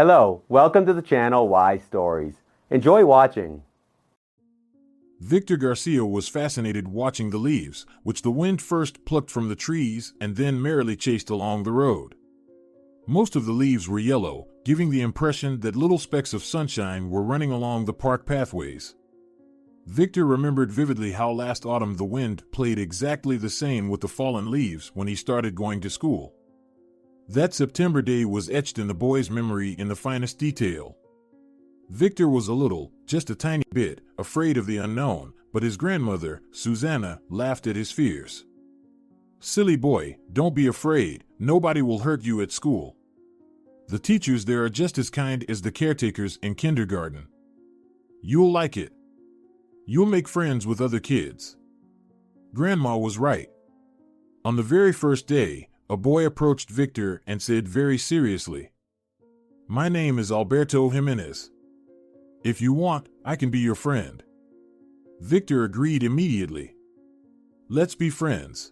Hello, welcome to the channel Y Stories. Enjoy watching. Victor Garcia was fascinated watching the leaves, which the wind first plucked from the trees and then merrily chased along the road. Most of the leaves were yellow, giving the impression that little specks of sunshine were running along the park pathways. Victor remembered vividly how last autumn the wind played exactly the same with the fallen leaves when he started going to school. That September day was etched in the boy's memory in the finest detail. Victor was a little, just a tiny bit, afraid of the unknown, but his grandmother, Susanna, laughed at his fears. "Silly boy, don't be afraid, nobody will hurt you at school. The teachers there are just as kind as the caretakers in kindergarten. You'll like it. You'll make friends with other kids." Grandma was right. On the very first day, a boy approached Victor and said very seriously, "My name is Alberto Jimenez. If you want, I can be your friend." Victor agreed immediately. "Let's be friends."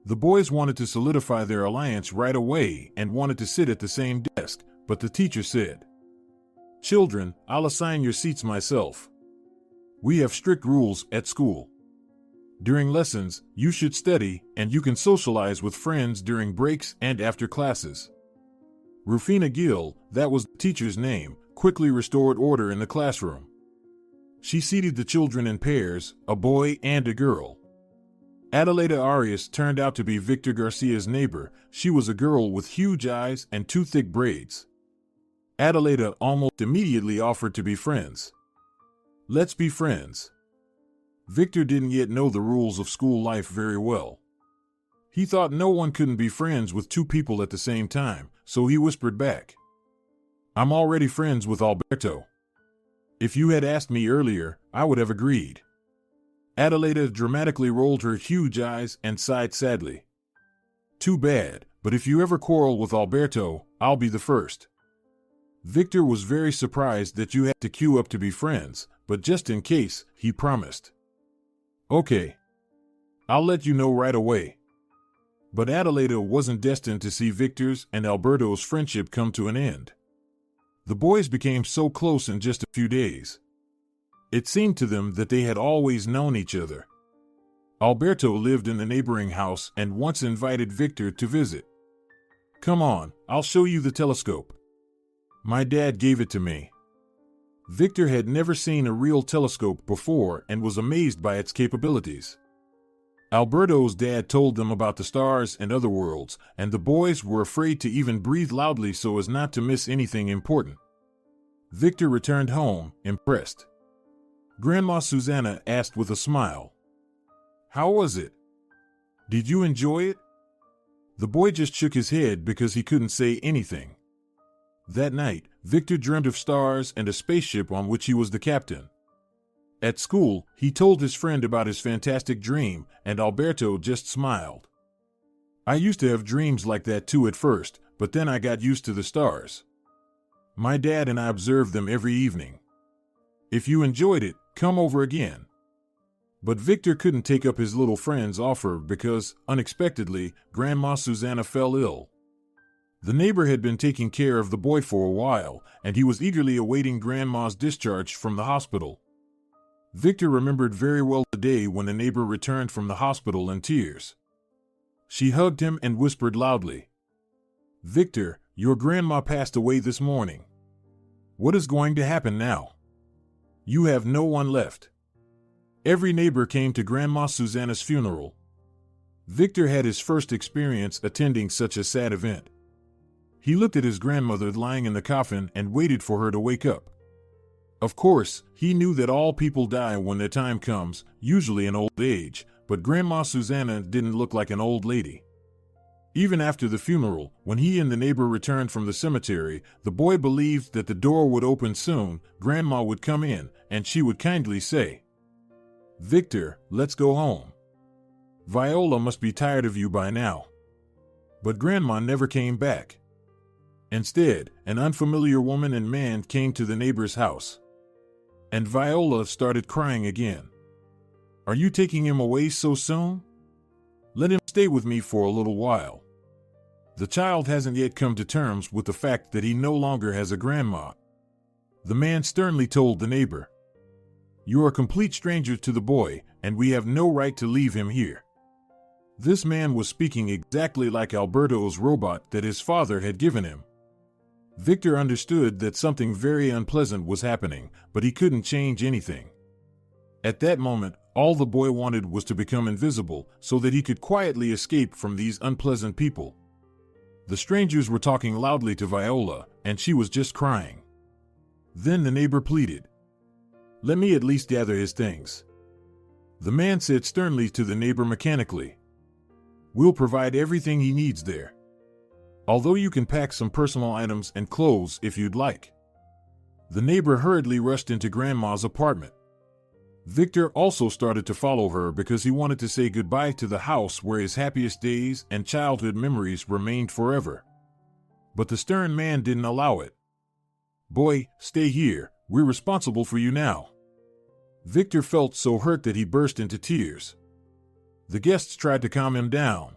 The boys wanted to solidify their alliance right away and wanted to sit at the same desk, but the teacher said, "Children, I'll assign your seats myself. We have strict rules at school. During lessons, you should study, and you can socialize with friends during breaks and after classes." Rufina Gill, that was the teacher's name, quickly restored order in the classroom. She seated the children in pairs, a boy and a girl. Adelaida Arias turned out to be Victor Garcia's neighbor. She was a girl with huge eyes and two thick braids. Adelaida almost immediately offered to be friends. "Let's be friends." Victor didn't yet know the rules of school life very well. He thought no one couldn't be friends with two people at the same time, so he whispered back, "I'm already friends with Alberto. If you had asked me earlier, I would have agreed." Adelaida dramatically rolled her huge eyes and sighed sadly. "Too bad, but if you ever quarrel with Alberto, I'll be the first." Victor was very surprised that you had to queue up to be friends, but just in case, he promised. "Okay. I'll let you know right away." But Adelaida wasn't destined to see Victor's and Alberto's friendship come to an end. The boys became so close in just a few days. It seemed to them that they had always known each other. Alberto lived in the neighboring house and once invited Victor to visit. "Come on, I'll show you the telescope. My dad gave it to me." Victor had never seen a real telescope before and was amazed by its capabilities. Alberto's dad told them about the stars and other worlds, and the boys were afraid to even breathe loudly so as not to miss anything important. Victor returned home, impressed. Grandma Susanna asked with a smile, "How was it? Did you enjoy it?" The boy just shook his head because he couldn't say anything. That night, Victor dreamt of stars and a spaceship on which he was the captain. At school, he told his friend about his fantastic dream, and Alberto just smiled. "I used to have dreams like that too at first, but then I got used to the stars. My dad and I observed them every evening. If you enjoyed it, come over again." But Victor couldn't take up his little friend's offer because, unexpectedly, Grandma Susanna fell ill. The neighbor had been taking care of the boy for a while, and he was eagerly awaiting Grandma's discharge from the hospital. Victor remembered very well the day when the neighbor returned from the hospital in tears. She hugged him and whispered loudly, "Victor, your grandma passed away this morning. What is going to happen now? You have no one left." Every neighbor came to Grandma Susanna's funeral. Victor had his first experience attending such a sad event. He looked at his grandmother lying in the coffin and waited for her to wake up. Of course, he knew that all people die when their time comes, usually in old age, but Grandma Susanna didn't look like an old lady. Even after the funeral, when he and the neighbor returned from the cemetery, the boy believed that the door would open soon, Grandma would come in, and she would kindly say, "Victor, let's go home. Viola must be tired of you by now." But Grandma never came back. Instead, an unfamiliar woman and man came to the neighbor's house. And Viola started crying again. "Are you taking him away so soon? Let him stay with me for a little while." The child hasn't yet come to terms with the fact that he no longer has a grandma. The man sternly told the neighbor, "You are a complete stranger to the boy, and we have no right to leave him here." This man was speaking exactly like Alberto's robot that his father had given him. Victor understood that something very unpleasant was happening, but he couldn't change anything. At that moment, all the boy wanted was to become invisible so that he could quietly escape from these unpleasant people. The strangers were talking loudly to Viola, and she was just crying. Then the neighbor pleaded, "Let me at least gather his things." The man said sternly to the neighbor mechanically, "We'll provide everything he needs there. Although you can pack some personal items and clothes if you'd like." The neighbor hurriedly rushed into Grandma's apartment. Victor also started to follow her because he wanted to say goodbye to the house where his happiest days and childhood memories remained forever. But the stern man didn't allow it. "Boy, stay here, we're responsible for you now." Victor felt so hurt that he burst into tears. The guests tried to calm him down.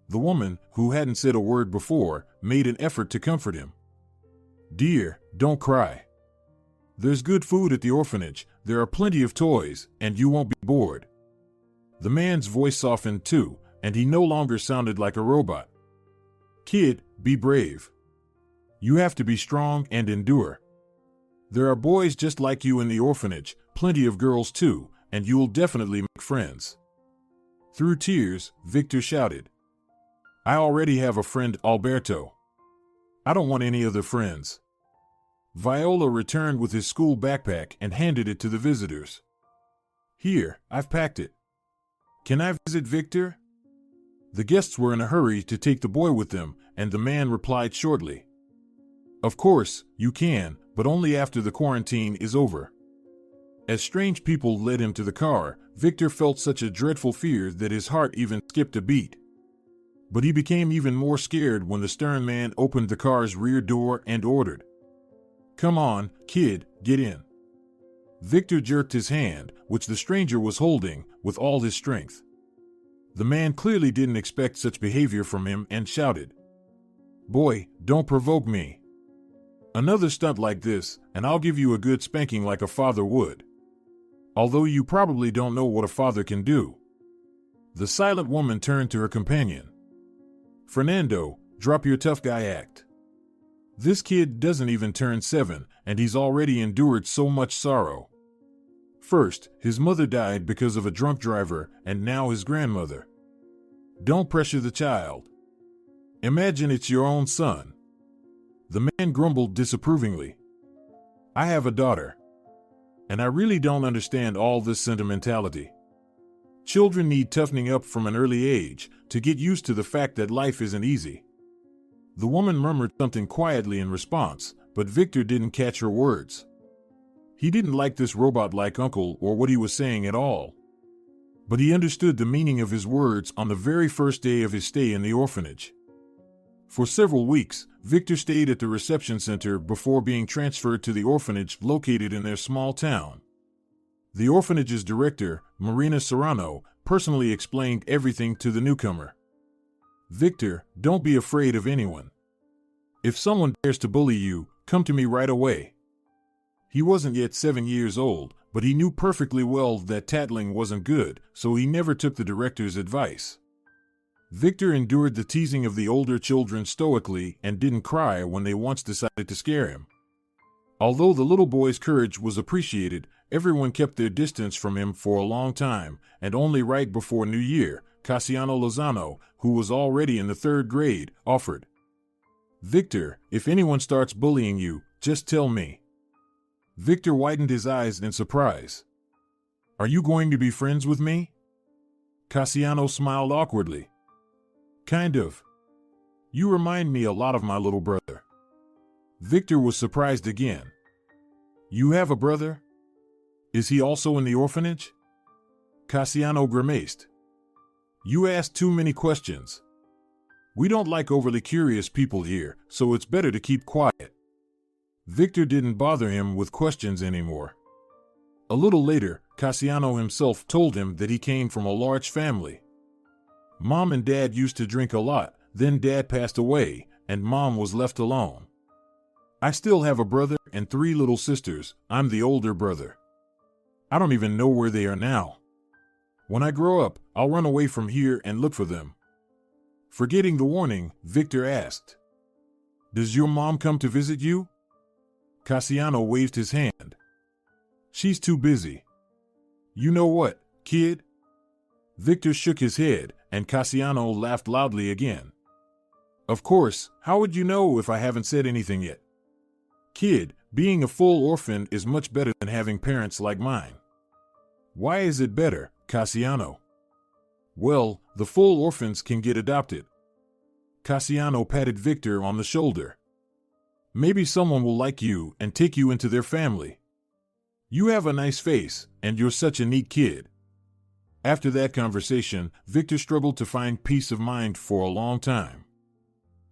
The woman, who hadn't said a word before, made an effort to comfort him. "Dear, don't cry. There's good food at the orphanage, there are plenty of toys, and you won't be bored." The man's voice softened too, and he no longer sounded like a robot. "Kid, be brave. You have to be strong and endure. There are boys just like you in the orphanage, plenty of girls too, and you'll definitely make friends." Through tears, Victor shouted, "I already have a friend, Alberto. I don't want any other friends." Viola returned with his school backpack and handed it to the visitors. "Here, I've packed it. Can I visit Victor?" The guests were in a hurry to take the boy with them, and the man replied shortly, "Of course, you can, but only after the quarantine is over." As strange people led him to the car, Victor felt such a dreadful fear that his heart even skipped a beat. But he became even more scared when the stern man opened the car's rear door and ordered, "Come on, kid, get in." Victor jerked his hand, which the stranger was holding, with all his strength. The man clearly didn't expect such behavior from him and shouted, "Boy, don't provoke me. Another stunt like this, and I'll give you a good spanking like a father would. Although you probably don't know what a father can do." The silent woman turned to her companion. "Fernando, drop your tough guy act. This kid doesn't even turn 7, and he's already endured so much sorrow. First, his mother died because of a drunk driver, and now his grandmother. Don't pressure the child. Imagine it's your own son." The man grumbled disapprovingly. "I have a daughter, and I really don't understand all this sentimentality. Children need toughening up from an early age to get used to the fact that life isn't easy." The woman murmured something quietly in response, but Victor didn't catch her words. He didn't like this robot-like uncle or what he was saying at all. But he understood the meaning of his words on the very first day of his stay in the orphanage. For several weeks, Victor stayed at the reception center before being transferred to the orphanage located in their small town. The orphanage's director, Marina Serrano, personally explained everything to the newcomer. "Victor, don't be afraid of anyone. If someone dares to bully you, come to me right away." He wasn't yet 7 years old, but he knew perfectly well that tattling wasn't good, so he never took the director's advice. Victor endured the teasing of the older children stoically and didn't cry when they once decided to scare him. Although the little boy's courage was appreciated, everyone kept their distance from him for a long time, and only right before New Year, Cassiano Lozano, who was already in the 3rd grade, offered, "Victor, if anyone starts bullying you, just tell me." Victor widened his eyes in surprise. "Are you going to be friends with me?" Cassiano smiled awkwardly. "Kind of. You remind me a lot of my little brother." Victor was surprised again. "You have a brother? Is he also in the orphanage?" Cassiano grimaced. "You ask too many questions. We don't like overly curious people here, so it's better to keep quiet." Victor didn't bother him with questions anymore. A little later, Cassiano himself told him that he came from a large family. Mom and Dad used to drink a lot, Then Dad passed away, and Mom was left alone. I still have a brother and 3 little sisters. I'm the older brother. I don't even know where they are now. When I grow up, I'll run away from here and look for them." Forgetting the warning, Victor asked, "Does your mom come to visit you?" Cassiano waved his hand. "She's too busy." "You know what, kid?" Victor shook his head, and Cassiano laughed loudly again. "Of course, how would you know if I haven't said anything yet? Kid, being a full orphan is much better than having parents like mine." "Why is it better, Cassiano?" "Well, the full orphans can get adopted." Cassiano patted Victor on the shoulder. "Maybe someone will like you and take you into their family. You have a nice face, and you're such a neat kid." After that conversation, Victor struggled to find peace of mind for a long time.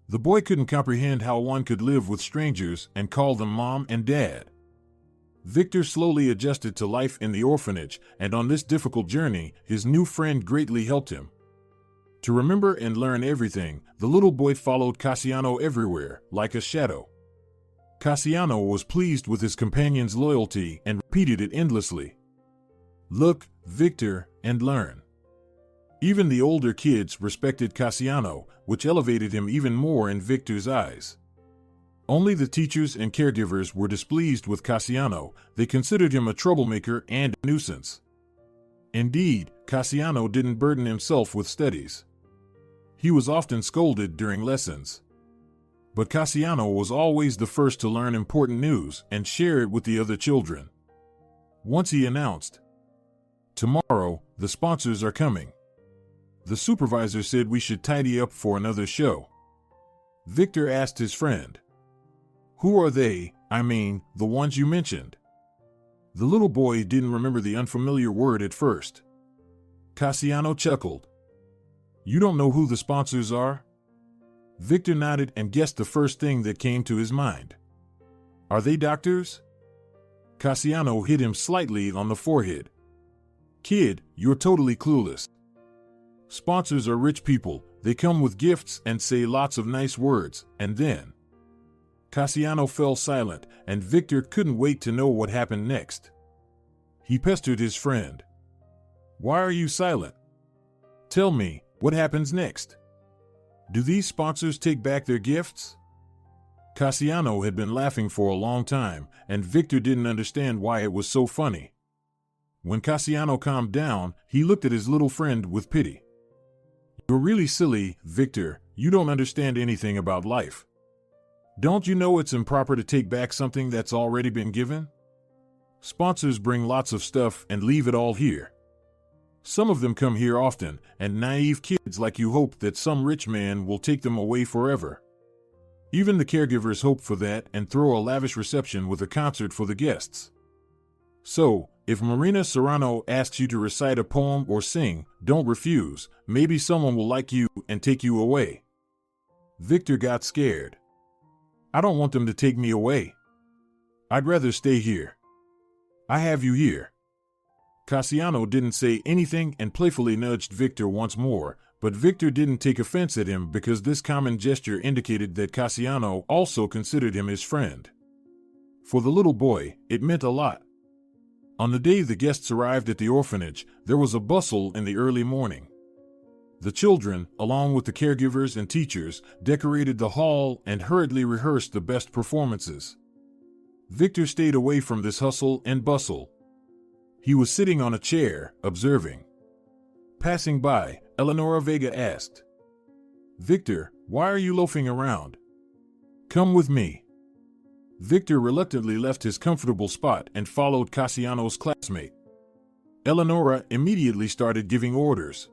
The boy couldn't comprehend how one could live with strangers and call them mom and dad. Victor slowly adjusted to life in the orphanage, and on this difficult journey, his new friend greatly helped him. To remember and learn everything, the little boy followed Cassiano everywhere, like a shadow. Cassiano was pleased with his companion's loyalty and repeated it endlessly. "Look, Victor, and learn." Even the older kids respected Cassiano, which elevated him even more in Victor's eyes. Only the teachers and caregivers were displeased with Cassiano. They considered him a troublemaker and a nuisance. Indeed, Cassiano didn't burden himself with studies. He was often scolded during lessons. But Cassiano was always the first to learn important news and share it with the other children. Once he announced, "Tomorrow, the sponsors are coming. The supervisor said we should tidy up for another show." Victor asked his friend, "Who are they? I mean, the ones you mentioned?" The little boy didn't remember the unfamiliar word at first. Cassiano chuckled. "You don't know who the sponsors are?" Victor nodded and guessed the first thing that came to his mind. "Are they doctors?" Cassiano hit him slightly on the forehead. "Kid, you're totally clueless. Sponsors are rich people. They come with gifts and say lots of nice words, and then..." Cassiano fell silent, and Victor couldn't wait to know what happened next. He pestered his friend. "Why are you silent? Tell me, what happens next? Do these sponsors take back their gifts?" Cassiano had been laughing for a long time, and Victor didn't understand why it was so funny. When Cassiano calmed down, he looked at his little friend with pity. "You're really silly, Victor. You don't understand anything about life. Don't you know it's improper to take back something that's already been given? Sponsors bring lots of stuff and leave it all here. Some of them come here often, and naive kids like you hope that some rich man will take them away forever. Even the caregivers hope for that and throw a lavish reception with a concert for the guests. So, if Marina Serrano asks you to recite a poem or sing, don't refuse. Maybe someone will like you and take you away." Victor got scared. "I don't want them to take me away. I'd rather stay here. I have you here." Cassiano didn't say anything and playfully nudged Victor once more, but Victor didn't take offense at him because this common gesture indicated that Cassiano also considered him his friend. For the little boy, it meant a lot. On the day the guests arrived at the orphanage, there was a bustle in the early morning. The children, along with the caregivers and teachers, decorated the hall and hurriedly rehearsed the best performances. Victor stayed away from this hustle and bustle. He was sitting on a chair, observing. Passing by, Eleonora Vega asked, "Victor, why are you loafing around? Come with me." Victor reluctantly left his comfortable spot and followed Cassiano's classmate. Eleonora immediately started giving orders.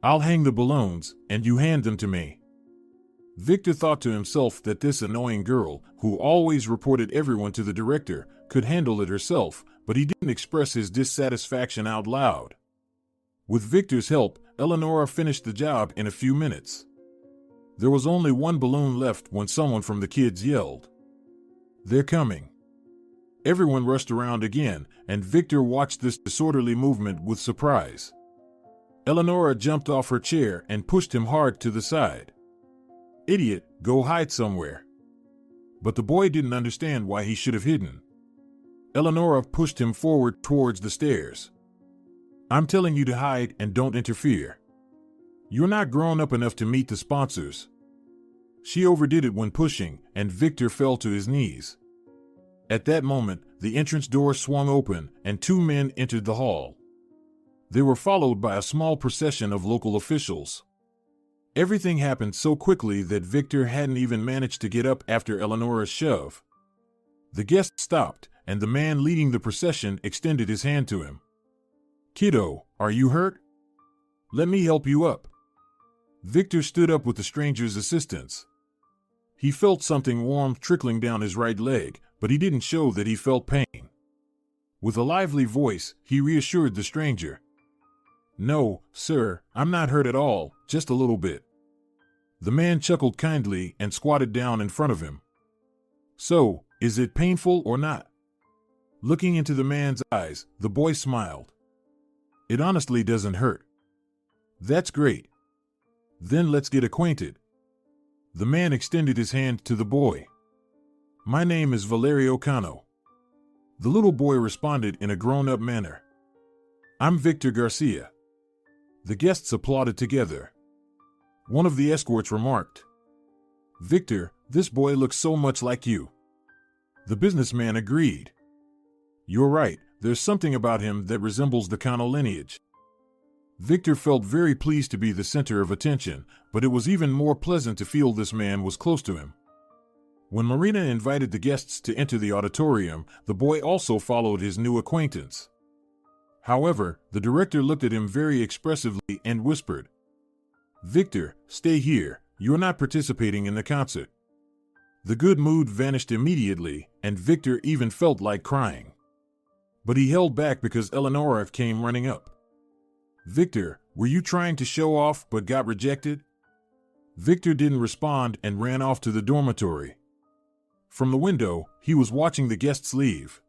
"I'll hang the balloons, and you hand them to me." Victor thought to himself that this annoying girl, who always reported everyone to the director, could handle it herself, but he didn't express his dissatisfaction out loud. With Victor's help, Eleonora finished the job in a few minutes. There was only one balloon left when someone from the kids yelled, "They're coming." Everyone rushed around again, and Victor watched this disorderly movement with surprise. Eleonora jumped off her chair and pushed him hard to the side. Idiot, go hide somewhere. But the boy didn't understand why he should have hidden. Eleonora pushed him forward towards the stairs. I'm telling you to hide and don't interfere. You're not grown up enough to meet the sponsors. She overdid it when pushing, and Victor fell to his knees. At that moment, the entrance door swung open, and two men entered the hall. They were followed by a small procession of local officials. Everything happened so quickly that Victor hadn't even managed to get up after Eleonora's shove. The guest stopped, and the man leading the procession extended his hand to him. Kiddo, are you hurt? Let me help you up. Victor stood up with the stranger's assistance. He felt something warm trickling down his right leg, but he didn't show that he felt pain. With a lively voice, he reassured the stranger. No, sir, I'm not hurt at all, just a little bit. The man chuckled kindly and squatted down in front of him. So, is it painful or not? Looking into the man's eyes, the boy smiled. It honestly doesn't hurt. That's great. Then let's get acquainted. The man extended his hand to the boy. My name is Valerio Cano. The little boy responded in a grown-up manner. I'm Victor Garcia. The guests applauded together. One of the escorts remarked, Victor, this boy looks so much like you. The businessman agreed. You're right, there's something about him that resembles the Cano lineage. Victor felt very pleased to be the center of attention, but it was even more pleasant to feel this man was close to him. When Marina invited the guests to enter the auditorium, the boy also followed his new acquaintance. However, the director looked at him very expressively and whispered, Victor, stay here, you're not participating in the concert. The good mood vanished immediately, and Victor even felt like crying. But he held back because Eleonora came running up. Victor, were you trying to show off but got rejected? Victor didn't respond and ran off to the dormitory. From the window, he was watching the guests leave.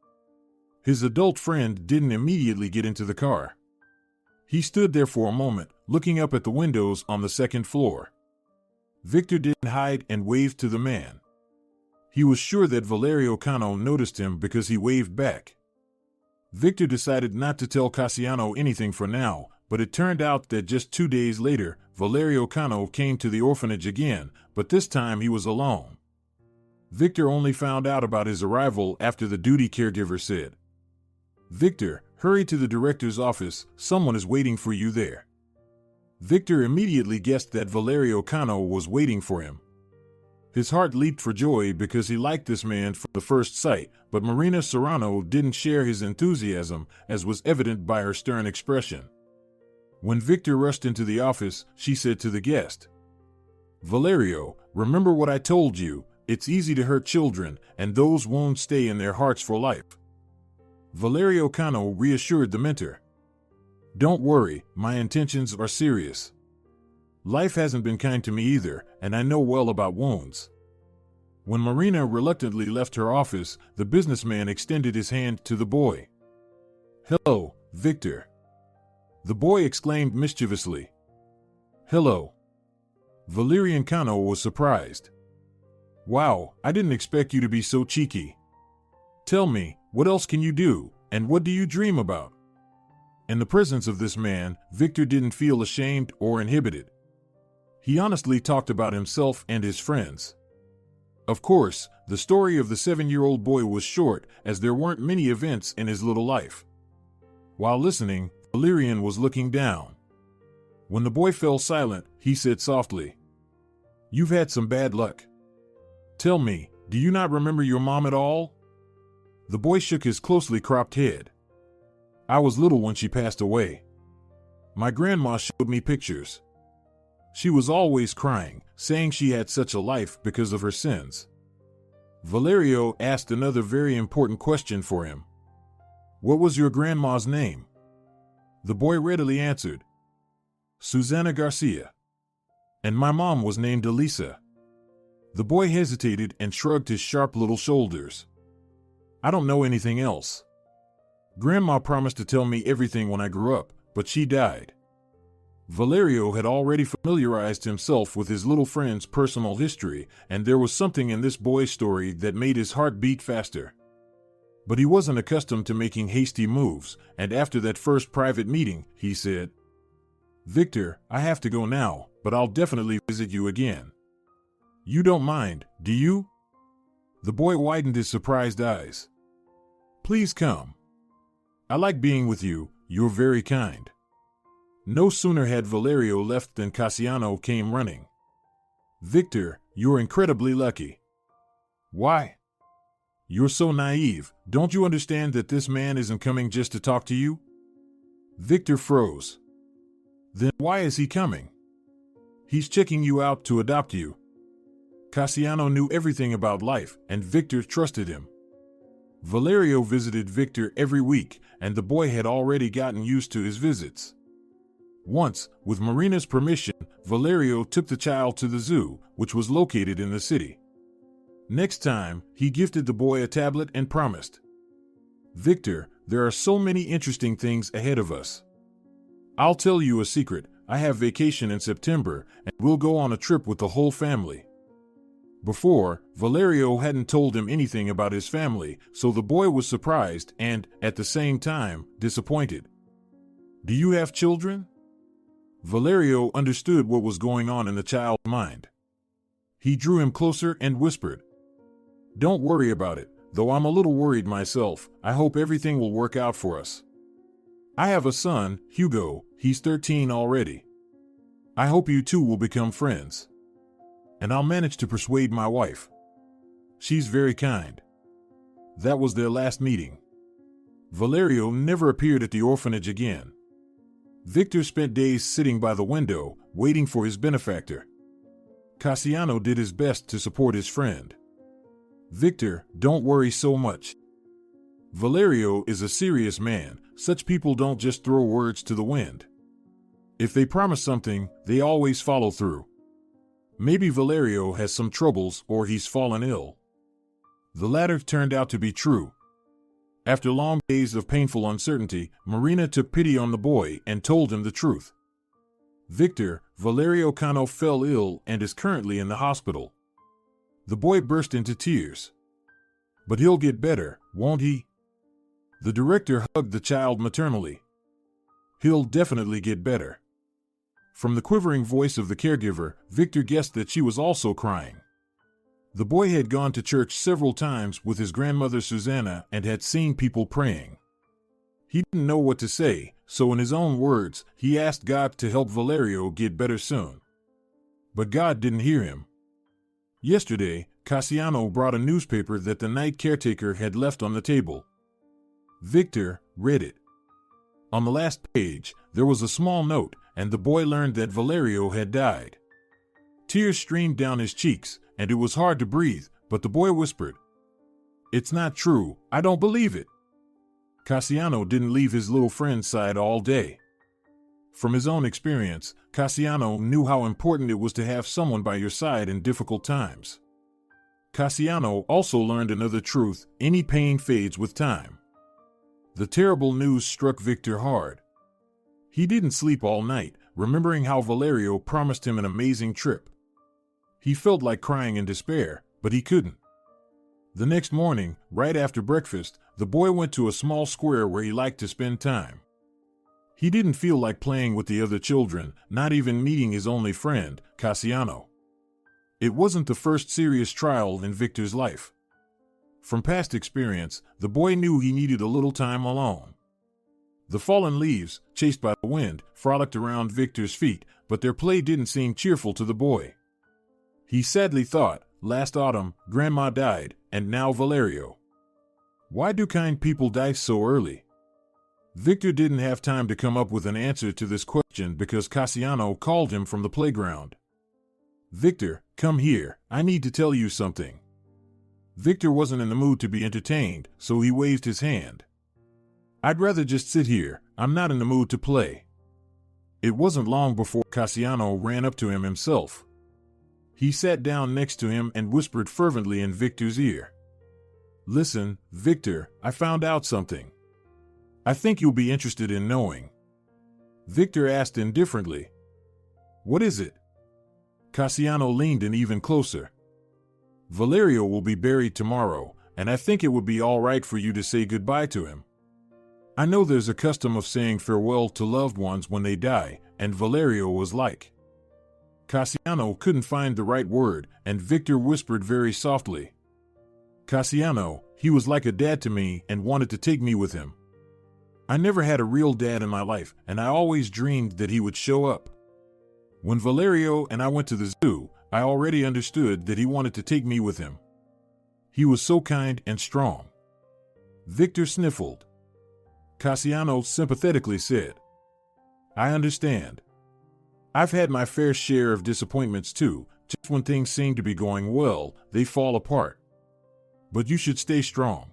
His adult friend didn't immediately get into the car. He stood there for a moment, looking up at the windows on the second floor. Victor didn't hide and waved to the man. He was sure that Valerio Cano noticed him because he waved back. Victor decided not to tell Cassiano anything for now, but it turned out that just 2 days later, Valerio Cano came to the orphanage again, but this time he was alone. Victor only found out about his arrival after the duty caregiver said, Victor, hurry to the director's office, someone is waiting for you there. Victor immediately guessed that Valerio Cano was waiting for him. His heart leaped for joy because he liked this man from the first sight, but Marina Serrano didn't share his enthusiasm, as was evident by her stern expression. When Victor rushed into the office, she said to the guest, Valerio, remember what I told you, it's easy to hurt children, and those wounds stay in their hearts for life. Valerio Cano reassured the mentor. Don't worry, my intentions are serious. Life hasn't been kind to me either, and I know well about wounds. When Marina reluctantly left her office, the businessman extended his hand to the boy. Hello, Victor. The boy exclaimed mischievously. Hello. Valerian Cano was surprised. Wow, I didn't expect you to be so cheeky. Tell me, what else can you do, and what do you dream about? In the presence of this man, Victor didn't feel ashamed or inhibited. He honestly talked about himself and his friends. Of course, the story of the 7-year-old boy was short, as there weren't many events in his little life. While listening, Valerian was looking down. When the boy fell silent, he said softly, You've had some bad luck. Tell me, do you not remember your mom at all? The boy shook his closely cropped head. I was little when she passed away. My grandma showed me pictures. She was always crying, saying she had such a life because of her sins. Valerio asked another very important question for him. What was your grandma's name? The boy readily answered, Susana Garcia. And my mom was named Elisa. The boy hesitated and shrugged his sharp little shoulders. I don't know anything else. Grandma promised to tell me everything when I grew up, but she died. Valerio had already familiarized himself with his little friend's personal history, and there was something in this boy's story that made his heart beat faster. But he wasn't accustomed to making hasty moves, and after that first private meeting, he said, "Victor, I have to go now, but I'll definitely visit you again. You don't mind, do you?" The boy widened his surprised eyes. "Please come. I like being with you, you're very kind." No sooner had Valerio left than Cassiano came running. "Victor, you're incredibly lucky." "Why?" "You're so naive, don't you understand that this man isn't coming just to talk to you?" Victor froze. "Then why is he coming?" "He's checking you out to adopt you." Cassiano knew everything about life, and Victor trusted him. Valerio visited Victor every week, and the boy had already gotten used to his visits. Once, with Marina's permission, Valerio took the child to the zoo, which was located in the city. Next time, he gifted the boy a tablet and promised, "Victor, there are so many interesting things ahead of us. I'll tell you a secret, I have vacation in September, and we'll go on a trip with the whole family." Before, Valerio hadn't told him anything about his family, so the boy was surprised and, at the same time, disappointed. "Do you have children?" Valerio understood what was going on in the child's mind. He drew him closer and whispered, "Don't worry about it, though I'm a little worried myself. I hope everything will work out for us. I have a son, Hugo, he's 13 already. I hope you two will become friends. And I'll manage to persuade my wife. She's very kind." That was their last meeting. Valerio never appeared at the orphanage again. Victor spent days sitting by the window, waiting for his benefactor. Cassiano did his best to support his friend. "Victor, don't worry so much. Valerio is a serious man. Such people don't just throw words to the wind. If they promise something, they always follow through. Maybe Valerio has some troubles or he's fallen ill." The latter turned out to be true. After long days of painful uncertainty, Marina took pity on the boy and told him the truth. "Victor, Valerio Cano fell ill and is currently in the hospital." The boy burst into tears. "But he'll get better, won't he?" The director hugged the child maternally. "He'll definitely get better." From the quivering voice of the caregiver, Victor guessed that she was also crying. The boy had gone to church several times with his grandmother Susanna and had seen people praying. He didn't know what to say, so in his own words, he asked God to help Valerio get better soon. But God didn't hear him. Yesterday, Cassiano brought a newspaper that the night caretaker had left on the table. Victor read it. On the last page, there was a small note, and the boy learned that Valerio had died. Tears streamed down his cheeks, and it was hard to breathe, but the boy whispered, "It's not true, I don't believe it." Cassiano didn't leave his little friend's side all day. From his own experience, Cassiano knew how important it was to have someone by your side in difficult times. Cassiano also learned another truth: any pain fades with time. The terrible news struck Victor hard. He didn't sleep all night, remembering how Valerio promised him an amazing trip. He felt like crying in despair, but he couldn't. The next morning, right after breakfast, the boy went to a small square where he liked to spend time. He didn't feel like playing with the other children, not even meeting his only friend, Cassiano. It wasn't the first serious trial in Victor's life. From past experience, the boy knew he needed a little time alone. The fallen leaves, chased by the wind, frolicked around Victor's feet, but their play didn't seem cheerful to the boy. He sadly thought, last autumn, Grandma died, and now Valerio. Why do kind people die so early? Victor didn't have time to come up with an answer to this question because Cassiano called him from the playground. "Victor, come here, I need to tell you something." Victor wasn't in the mood to be entertained, so he waved his hand. "I'd rather just sit here, I'm not in the mood to play." It wasn't long before Cassiano ran up to him himself. He sat down next to him and whispered fervently in Victor's ear. "Listen, Victor, I found out something. I think you'll be interested in knowing." Victor asked indifferently, What is it? Cassiano leaned in even closer. Valerio will be buried tomorrow, and I think it would be all right for you to say goodbye to him. I know there's a custom of saying farewell to loved ones when they die, and Valerio was like. Cassiano couldn't find the right word, and Victor whispered very softly. Cassiano, he was like a dad to me and wanted to take me with him. I never had a real dad in my life, and I always dreamed that he would show up. When Valerio and I went to the zoo, I already understood that he wanted to take me with him. He was so kind and strong. Victor sniffled. Cassiano sympathetically said, I understand. I've had my fair share of disappointments too. Just when things seem to be going well, they fall apart. But you should stay strong.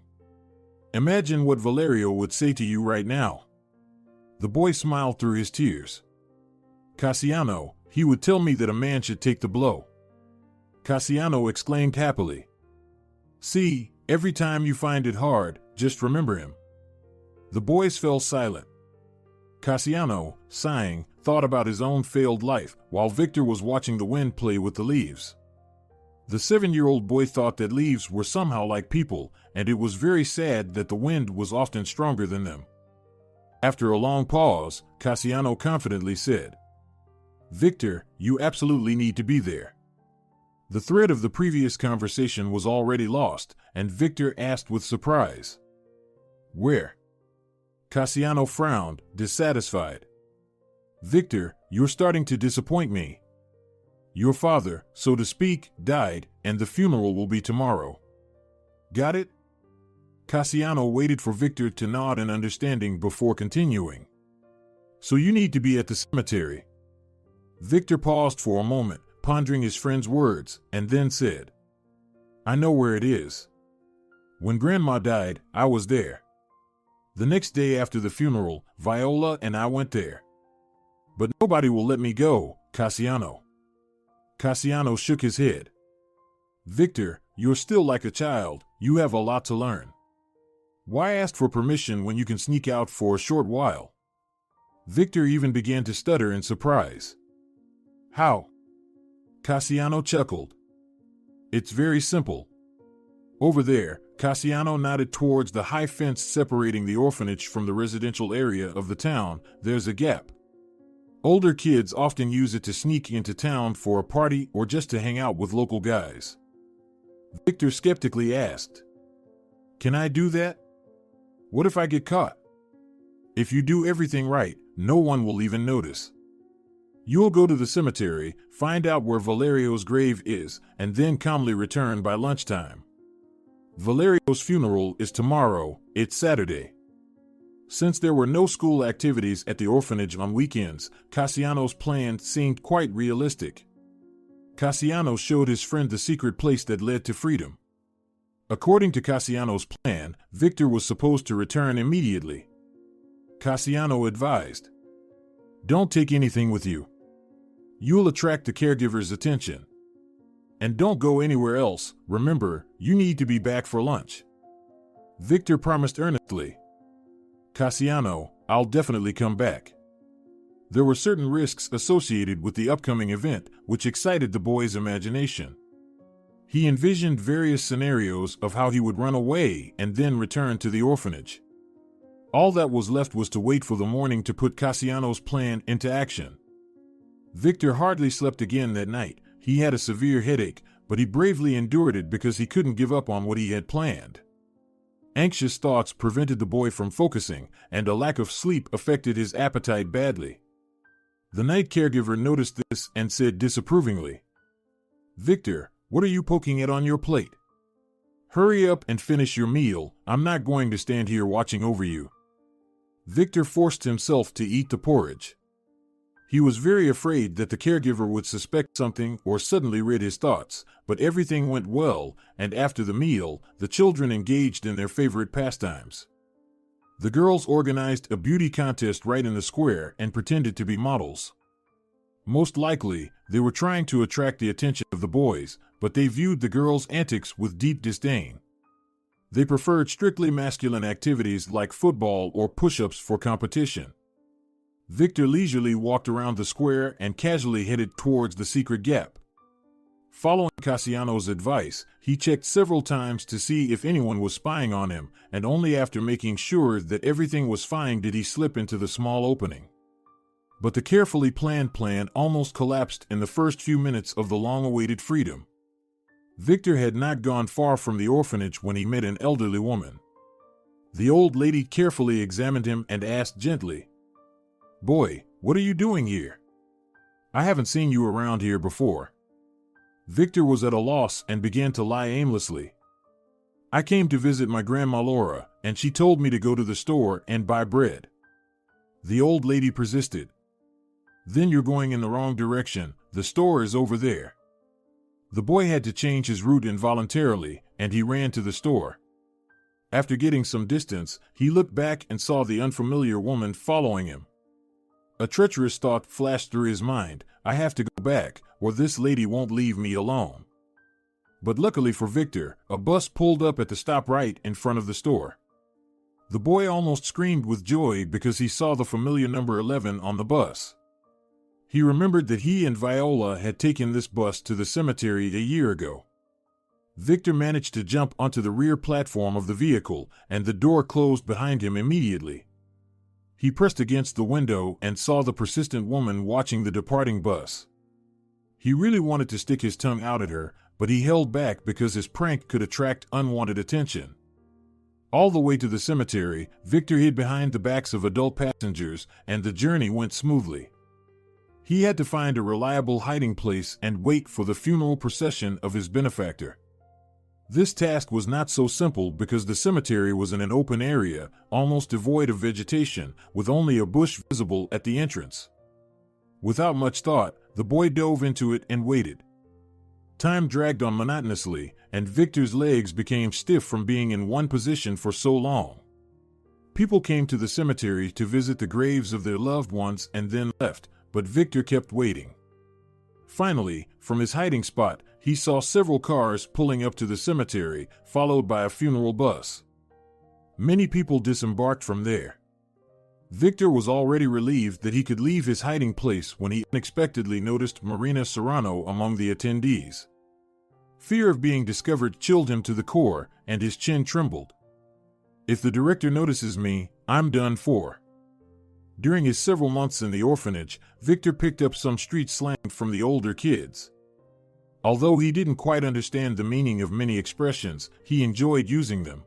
Imagine what Valerio would say to you right now. The boy smiled through his tears. Cassiano, he would tell me that a man should take the blow. Cassiano exclaimed happily. See, every time you find it hard, just remember him. The boys fell silent. Cassiano, sighing, thought about his own failed life while Victor was watching the wind play with the leaves. The 7-year-old boy thought that leaves were somehow like people, and it was very sad that the wind was often stronger than them. After a long pause, Cassiano confidently said, Victor, you absolutely need to be there. The thread of the previous conversation was already lost, and Victor asked with surprise, Where? Cassiano frowned, dissatisfied. Victor, you're starting to disappoint me. Your father, so to speak, died, and the funeral will be tomorrow. Got it? Cassiano waited for Victor to nod in understanding before continuing. So you need to be at the cemetery. Victor paused for a moment, pondering his friend's words, and then said, I know where it is. When Grandma died, I was there. The next day after the funeral, Viola and I went there. But nobody will let me go, Cassiano. Cassiano shook his head. Victor, you're still like a child, you have a lot to learn. Why ask for permission when you can sneak out for a short while? Victor even began to stutter in surprise. How? Cassiano chuckled. It's very simple. Over there, Cassiano nodded towards the high fence separating the orphanage from the residential area of the town. There's a gap. Older kids often use it to sneak into town for a party or just to hang out with local guys. Victor skeptically asked, Can I do that? What if I get caught? If you do everything right, no one will even notice. You'll go to the cemetery, find out where Valerio's grave is, and then calmly return by lunchtime. Valerio's funeral is tomorrow, it's Saturday. Since there were no school activities at the orphanage on weekends, Cassiano's plan seemed quite realistic. Cassiano showed his friend the secret place that led to freedom. According to Cassiano's plan, Victor was supposed to return immediately. Cassiano advised, Don't take anything with you. You'll attract the caregiver's attention. And don't go anywhere else, remember, you need to be back for lunch. Victor promised earnestly. Cassiano, I'll definitely come back. There were certain risks associated with the upcoming event, which excited the boy's imagination. He envisioned various scenarios of how he would run away and then return to the orphanage. All that was left was to wait for the morning to put Cassiano's plan into action. Victor hardly slept again that night. He had a severe headache, but he bravely endured it because he couldn't give up on what he had planned. Anxious thoughts prevented the boy from focusing, and a lack of sleep affected his appetite badly. The night caregiver noticed this and said disapprovingly, Victor, what are you poking at on your plate? Hurry up and finish your meal. I'm not going to stand here watching over you. Victor forced himself to eat the porridge. He was very afraid that the caregiver would suspect something or suddenly read his thoughts, but everything went well, and after the meal, the children engaged in their favorite pastimes. The girls organized a beauty contest right in the square and pretended to be models. Most likely, they were trying to attract the attention of the boys, but they viewed the girls' antics with deep disdain. They preferred strictly masculine activities like football or push-ups for competition. Victor leisurely walked around the square and casually headed towards the secret gap. Following Cassiano's advice, he checked several times to see if anyone was spying on him, and only after making sure that everything was fine did he slip into the small opening. But the carefully planned plan almost collapsed in the first few minutes of the long-awaited freedom. Victor had not gone far from the orphanage when he met an elderly woman. The old lady carefully examined him and asked gently, "Boy, what are you doing here? I haven't seen you around here before." Victor was at a loss and began to lie aimlessly. "I came to visit my grandma Laura, and she told me to go to the store and buy bread." The old lady persisted. "Then you're going in the wrong direction. The store is over there." The boy had to change his route involuntarily, and he ran to the store. After getting some distance, he looked back and saw the unfamiliar woman following him. A treacherous thought flashed through his mind: I have to go back, or this lady won't leave me alone. But luckily for Victor, a bus pulled up at the stop right in front of the store. The boy almost screamed with joy because he saw the familiar number 11 on the bus. He remembered that he and Viola had taken this bus to the cemetery a year ago. Victor managed to jump onto the rear platform of the vehicle, and the door closed behind him immediately. He pressed against the window and saw the persistent woman watching the departing bus. He really wanted to stick his tongue out at her, but he held back because his prank could attract unwanted attention. All the way to the cemetery, Victor hid behind the backs of adult passengers, and the journey went smoothly. He had to find a reliable hiding place and wait for the funeral procession of his benefactor. This task was not so simple because the cemetery was in an open area, almost devoid of vegetation, with only a bush visible at the entrance. Without much thought, the boy dove into it and waited. Time dragged on monotonously, and Victor's legs became stiff from being in one position for so long. People came to the cemetery to visit the graves of their loved ones and then left, but Victor kept waiting. Finally, from his hiding spot, he saw several cars pulling up to the cemetery, followed by a funeral bus. Many people disembarked from there. Victor was already relieved that he could leave his hiding place when he unexpectedly noticed Marina Serrano among the attendees. Fear of being discovered chilled him to the core, and his chin trembled. "If the director notices me, I'm done for." During his several months in the orphanage, Victor picked up some street slang from the older kids. Although he didn't quite understand the meaning of many expressions, he enjoyed using them.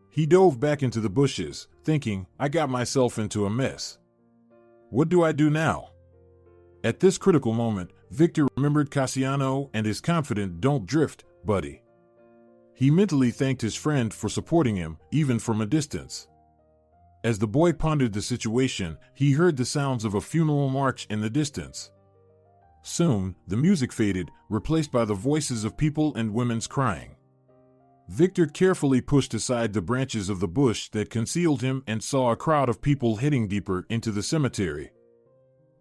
He dove back into the bushes, thinking, I got myself into a mess. What do I do now? At this critical moment, Victor remembered Cassiano and his confident "Don't drift, buddy." He mentally thanked his friend for supporting him, even from a distance. As the boy pondered the situation, he heard the sounds of a funeral march in the distance. Soon, the music faded, replaced by the voices of people and women's crying. Victor carefully pushed aside the branches of the bush that concealed him and saw a crowd of people heading deeper into the cemetery.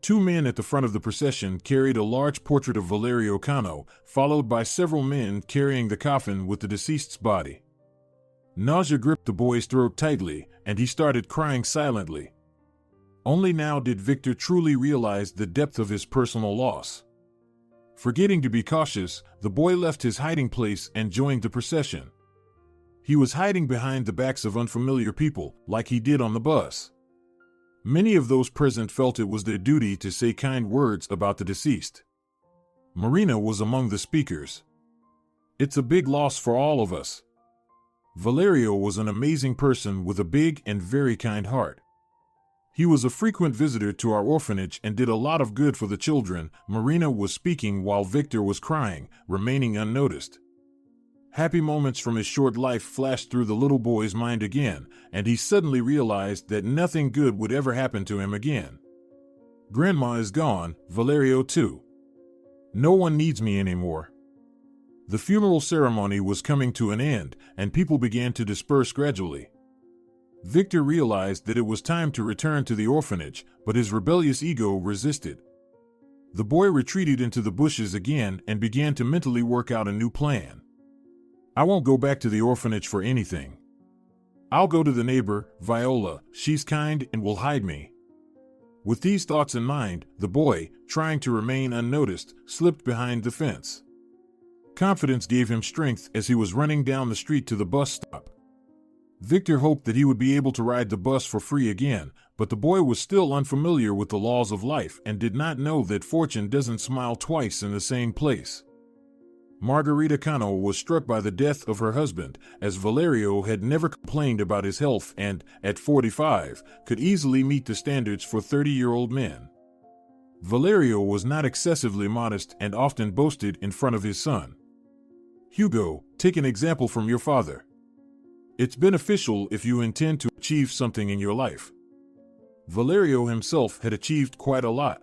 Two men at the front of the procession carried a large portrait of Valerio Cano, followed by several men carrying the coffin with the deceased's body. Nausea gripped the boy's throat tightly, and he started crying silently. Only now did Victor truly realize the depth of his personal loss. Forgetting to be cautious, the boy left his hiding place and joined the procession. He was hiding behind the backs of unfamiliar people, like he did on the bus. Many of those present felt it was their duty to say kind words about the deceased. Marina was among the speakers. "It's a big loss for all of us. Valerio was an amazing person with a big and very kind heart. He was a frequent visitor to our orphanage and did a lot of good for the children." Marina was speaking while Victor was crying, remaining unnoticed. Happy moments from his short life flashed through the little boy's mind again, and he suddenly realized that nothing good would ever happen to him again. Grandma is gone, Valerio too. No one needs me anymore. The funeral ceremony was coming to an end, and people began to disperse gradually. Victor realized that it was time to return to the orphanage, but his rebellious ego resisted. The boy retreated into the bushes again and began to mentally work out a new plan. "I won't go back to the orphanage for anything. I'll go to the neighbor, Viola. She's kind and will hide me." With these thoughts in mind, the boy, trying to remain unnoticed, slipped behind the fence. Confidence gave him strength as he was running down the street to the bus stop. Victor hoped that he would be able to ride the bus for free again, but the boy was still unfamiliar with the laws of life and did not know that fortune doesn't smile twice in the same place. Margarita Cano was struck by the death of her husband, as Valerio had never complained about his health and, at 45, could easily meet the standards for 30-year-old men. Valerio was not excessively modest and often boasted in front of his son. "Hugo, take an example from your father. It's beneficial if you intend to achieve something in your life." Valerio himself had achieved quite a lot.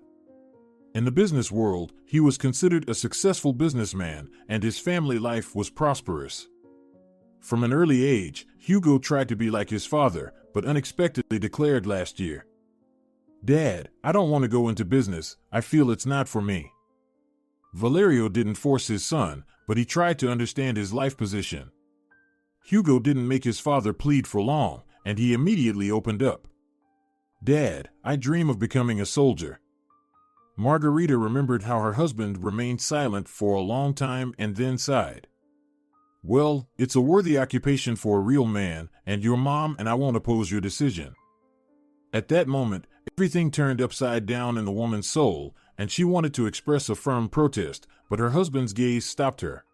In the business world, he was considered a successful businessman, and his family life was prosperous. From an early age, Hugo tried to be like his father, but unexpectedly declared last year, "Dad, I don't want to go into business. I feel it's not for me." Valerio didn't force his son, but he tried to understand his life position. Hugo didn't make his father plead for long, and he immediately opened up. "Dad, I dream of becoming a soldier." Margarita remembered how her husband remained silent for a long time and then sighed. "Well, it's a worthy occupation for a real man, and your mom and I won't oppose your decision." At that moment, everything turned upside down in the woman's soul, and she wanted to express a firm protest, but her husband's gaze stopped her.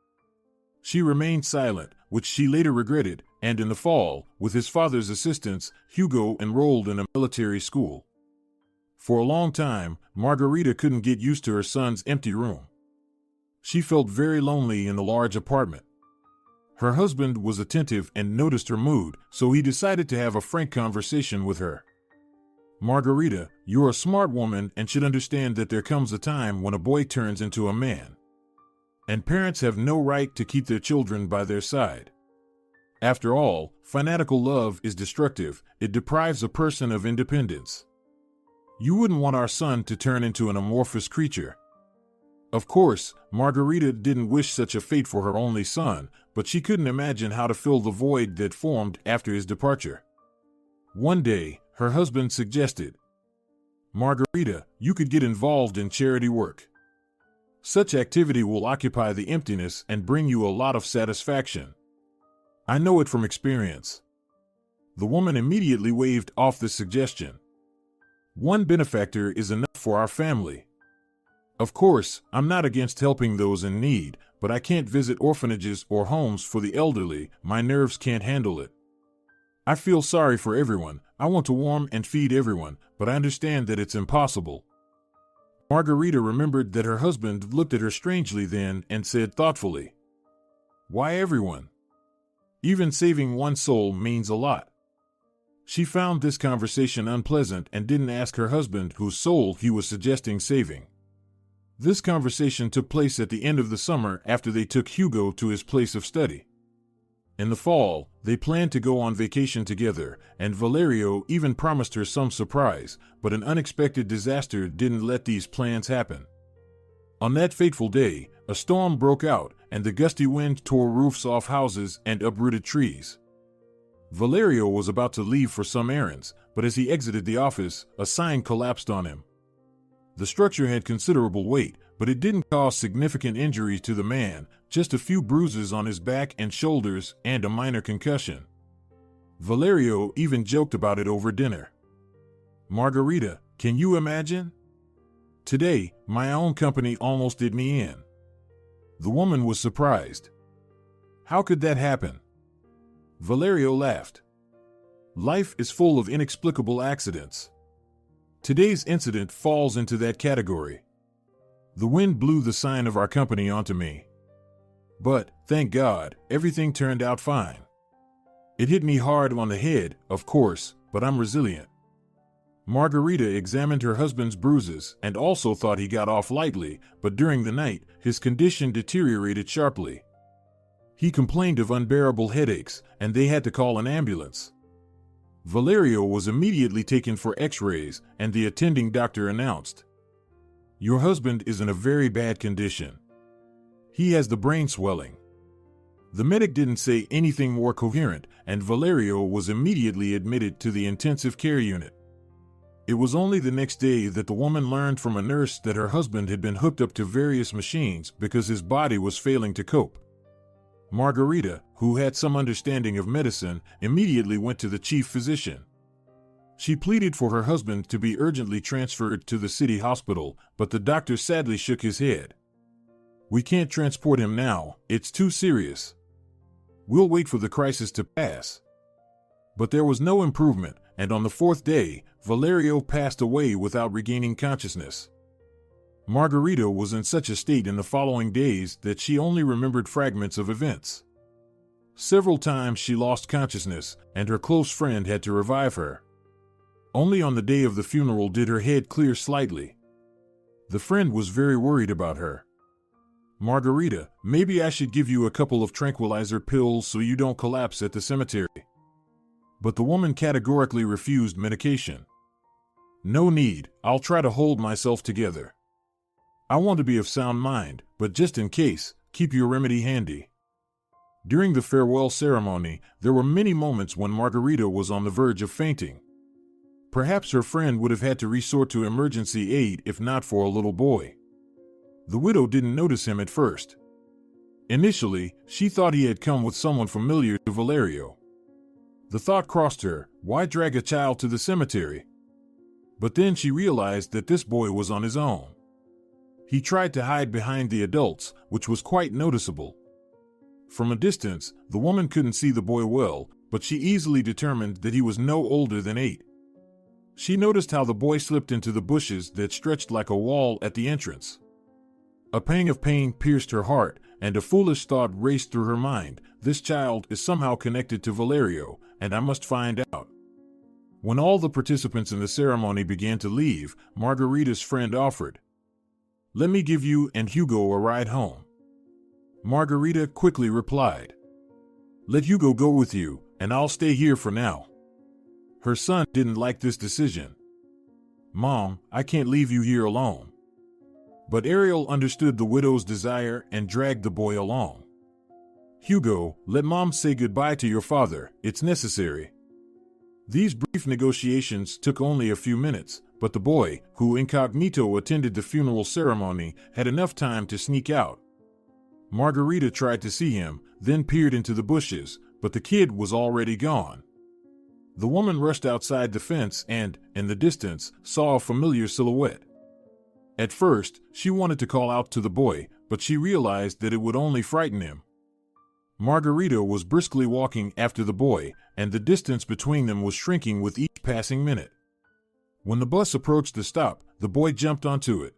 She remained silent, which she later regretted, and in the fall, with his father's assistance, Hugo enrolled in a military school. For a long time, Margarita couldn't get used to her son's empty room. She felt very lonely in the large apartment. Her husband was attentive and noticed her mood, so he decided to have a frank conversation with her. "Margarita, you're a smart woman and should understand that there comes a time when a boy turns into a man. And parents have no right to keep their children by their side. After all, fanatical love is destructive. It deprives a person of independence. You wouldn't want our son to turn into an amorphous creature." Of course, Margarita didn't wish such a fate for her only son, but she couldn't imagine how to fill the void that formed after his departure. One day, her husband suggested, "Margarita, you could get involved in charity work. Such activity will occupy the emptiness and bring you a lot of satisfaction. I know it from experience." The woman immediately waved off the suggestion. "One benefactor is enough for our family. Of course, I'm not against helping those in need, but I can't visit orphanages or homes for the elderly. My nerves can't handle it. I feel sorry for everyone. I want to warm and feed everyone, but I understand that it's impossible." Margarita remembered that her husband looked at her strangely then and said thoughtfully, "Why everyone? Even saving one soul means a lot." She found this conversation unpleasant and didn't ask her husband whose soul he was suggesting saving. This conversation took place at the end of the summer after they took Hugo to his place of study. In the fall, they planned to go on vacation together, and Valerio even promised her some surprise, but an unexpected disaster didn't let these plans happen. On that fateful day, a storm broke out, and the gusty wind tore roofs off houses and uprooted trees. Valerio was about to leave for some errands, but as he exited the office, a sign collapsed on him. The structure had considerable weight, but it didn't cause significant injuries to the man, just a few bruises on his back and shoulders and a minor concussion. Valerio even joked about it over dinner. "Margarita, can you imagine? Today, my own company almost did me in." The woman was surprised. "How could that happen?" Valerio laughed. "Life is full of inexplicable accidents. Today's incident falls into that category. The wind blew the sign of our company onto me. But, thank God, everything turned out fine. It hit me hard on the head, of course, but I'm resilient." Margarita examined her husband's bruises and also thought he got off lightly, but during the night, his condition deteriorated sharply. He complained of unbearable headaches, and they had to call an ambulance. Valerio was immediately taken for x-rays, and the attending doctor announced, "Your husband is in a very bad condition. He has the brain swelling." The medic didn't say anything more coherent, and Valerio was immediately admitted to the intensive care unit. It was only the next day that the woman learned from a nurse that her husband had been hooked up to various machines because his body was failing to cope. Margarita, who had some understanding of medicine, immediately went to the chief physician. She pleaded for her husband to be urgently transferred to the city hospital, but the doctor sadly shook his head. "We can't transport him now, it's too serious. We'll wait for the crisis to pass." But there was no improvement, and on the fourth day, Valerio passed away without regaining consciousness. Margarita was in such a state in the following days that she only remembered fragments of events. Several times she lost consciousness, and her close friend had to revive her. Only on the day of the funeral did her head clear slightly. The friend was very worried about her. "Margarita, maybe I should give you a couple of tranquilizer pills so you don't collapse at the cemetery." But the woman categorically refused medication. "No need, I'll try to hold myself together. I want to be of sound mind, but just in case, keep your remedy handy." During the farewell ceremony, there were many moments when Margarita was on the verge of fainting. Perhaps her friend would have had to resort to emergency aid if not for a little boy. The widow didn't notice him at first. Initially, she thought he had come with someone familiar to Valerio. The thought crossed her, why drag a child to the cemetery? But then she realized that this boy was on his own. He tried to hide behind the adults, which was quite noticeable. From a distance, the woman couldn't see the boy well, but she easily determined that he was no older than 8. She noticed how the boy slipped into the bushes that stretched like a wall at the entrance. A pang of pain pierced her heart, and a foolish thought raced through her mind. This child is somehow connected to Valerio, and I must find out. When all the participants in the ceremony began to leave, Margarita's friend offered, "Let me give you and Hugo a ride home." Margarita quickly replied, "Let Hugo go with you, and I'll stay here for now." Her son didn't like this decision. "Mom, I can't leave you here alone." But Ariel understood the widow's desire and dragged the boy along. "Hugo, let Mom say goodbye to your father, it's necessary." These brief negotiations took only a few minutes, but the boy, who incognito attended the funeral ceremony, had enough time to sneak out. Margarita tried to see him, then peered into the bushes, but the kid was already gone. The woman rushed outside the fence and, in the distance, saw a familiar silhouette. At first, she wanted to call out to the boy, but she realized that it would only frighten him. Margarita was briskly walking after the boy, and the distance between them was shrinking with each passing minute. When the bus approached the stop, the boy jumped onto it.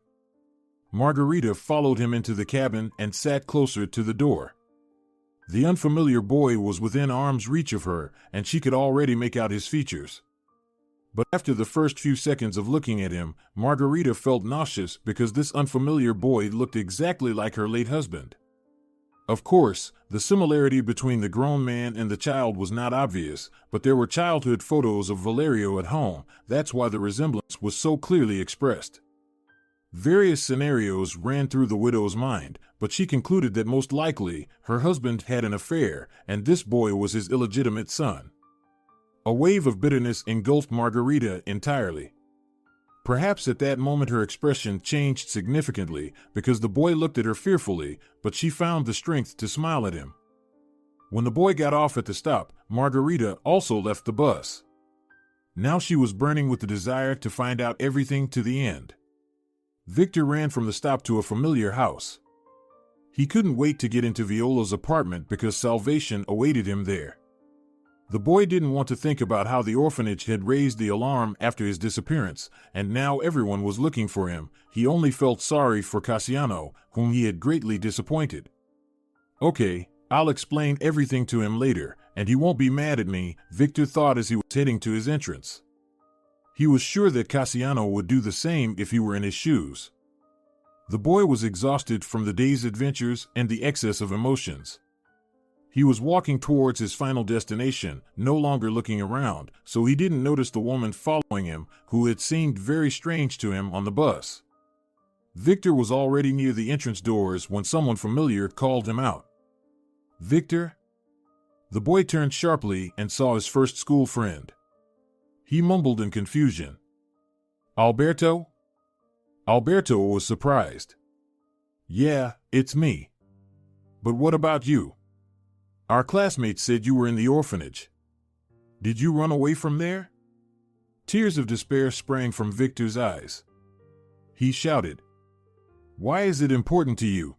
Margarita followed him into the cabin and sat closer to the door. The unfamiliar boy was within arm's reach of her, and she could already make out his features. But after the first few seconds of looking at him, Margarita felt nauseous because this unfamiliar boy looked exactly like her late husband. Of course, the similarity between the grown man and the child was not obvious, but there were childhood photos of Valerio at home. That's why the resemblance was so clearly expressed. Various scenarios ran through the widow's mind, but she concluded that most likely her husband had an affair, and this boy was his illegitimate son. A wave of bitterness engulfed Margarita entirely. Perhaps at that moment her expression changed significantly because the boy looked at her fearfully, but she found the strength to smile at him. When the boy got off at the stop, Margarita also left the bus. Now she was burning with the desire to find out everything to the end. Victor ran from the stop to a familiar house. He couldn't wait to get into Viola's apartment because salvation awaited him there. The boy didn't want to think about how the orphanage had raised the alarm after his disappearance, and now everyone was looking for him. He only felt sorry for Cassiano, whom he had greatly disappointed. "Okay, I'll explain everything to him later, and he won't be mad at me," Victor thought as he was heading to his entrance. He was sure that Cassiano would do the same if he were in his shoes. The boy was exhausted from the day's adventures and the excess of emotions. He was walking towards his final destination, no longer looking around, so he didn't notice the woman following him, who had seemed very strange to him on the bus. Victor was already near the entrance doors when someone familiar called him out. "Victor?" The boy turned sharply and saw his first school friend. He mumbled in confusion. Alberto? Alberto was surprised. Yeah, it's me. But what about you? Our classmates said you were in the orphanage. Did you run away from there? Tears of despair sprang from Victor's eyes. He shouted, "Why is it important to you?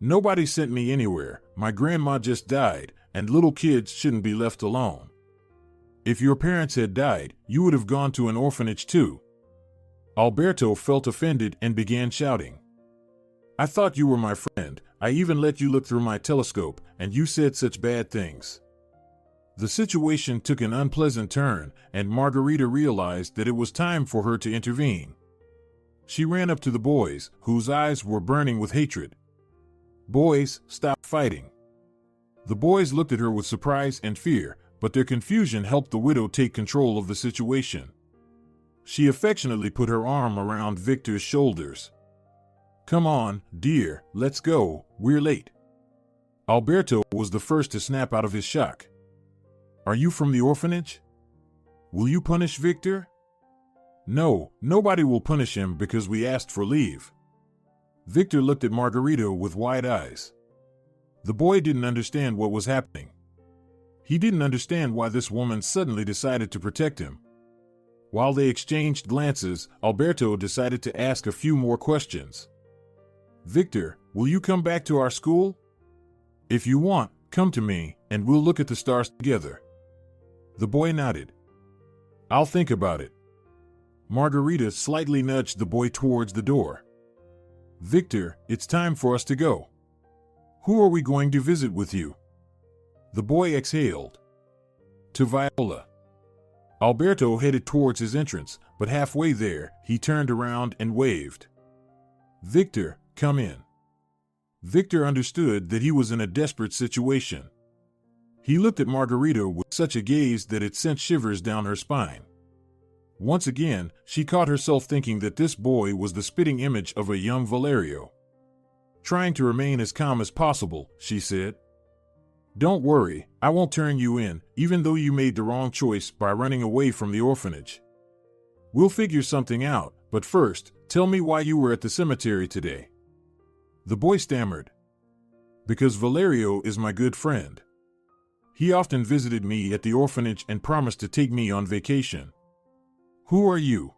Nobody sent me anywhere. My grandma just died, and little kids shouldn't be left alone. If your parents had died, you would have gone to an orphanage too." Alberto felt offended and began shouting, "I thought you were my friend. I even let you look through my telescope, and you said such bad things." The situation took an unpleasant turn, and Margarita realized that it was time for her to intervene. She ran up to the boys, whose eyes were burning with hatred. "Boys, stop fighting." The boys looked at her with surprise and fear, but their confusion helped the widow take control of the situation. She affectionately put her arm around Victor's shoulders. "Come on, dear, let's go, we're late." Alberto was the first to snap out of his shock. "Are you from the orphanage? Will you punish Victor?" "No, nobody will punish him because we asked for leave." Victor looked at Margarita with wide eyes. The boy didn't understand what was happening. He didn't understand why this woman suddenly decided to protect him. While they exchanged glances, Alberto decided to ask a few more questions. "Victor, will you come back to our school? If you want, come to me, and we'll look at the stars together." The boy nodded. "I'll think about it." Margarita slightly nudged the boy towards the door. "Victor, it's time for us to go. Who are we going to visit with you?" The boy exhaled. "To Viola." Alberto headed towards his entrance, but halfway there, he turned around and waved. "Victor, come in." Victor understood that he was in a desperate situation. He looked at Margarita with such a gaze that it sent shivers down her spine. Once again, she caught herself thinking that this boy was the spitting image of a young Valerio. Trying to remain as calm as possible, she said, "Don't worry, I won't turn you in, even though you made the wrong choice by running away from the orphanage. We'll figure something out, but first, tell me why you were at the cemetery today." The boy stammered. "Because Valerio is my good friend. He often visited me at the orphanage and promised to take me on vacation." "Who are you?"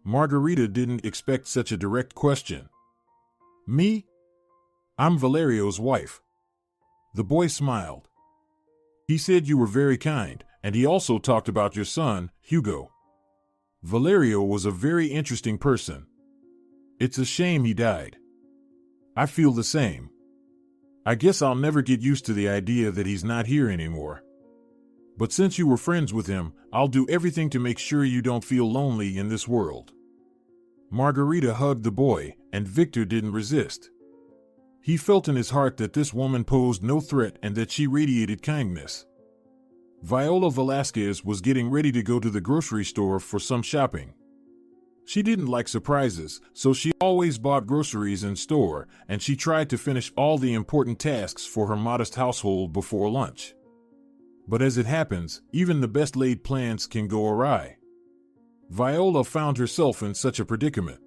Margarita didn't expect such a direct question. "Me? I'm Valerio's wife." The boy smiled. "He said you were very kind, and he also talked about your son, Hugo. Valerio was a very interesting person. It's a shame he died." "I feel the same. I guess I'll never get used to the idea that he's not here anymore. But since you were friends with him, I'll do everything to make sure you don't feel lonely in this world." Margarita hugged the boy, and Victor didn't resist. He felt in his heart that this woman posed no threat and that she radiated kindness. Viola Velasquez was getting ready to go to the grocery store for some shopping. She didn't like surprises, so she always bought groceries in store, and she tried to finish all the important tasks for her modest household before lunch. But as it happens, even the best laid plans can go awry. Viola found herself in such a predicament.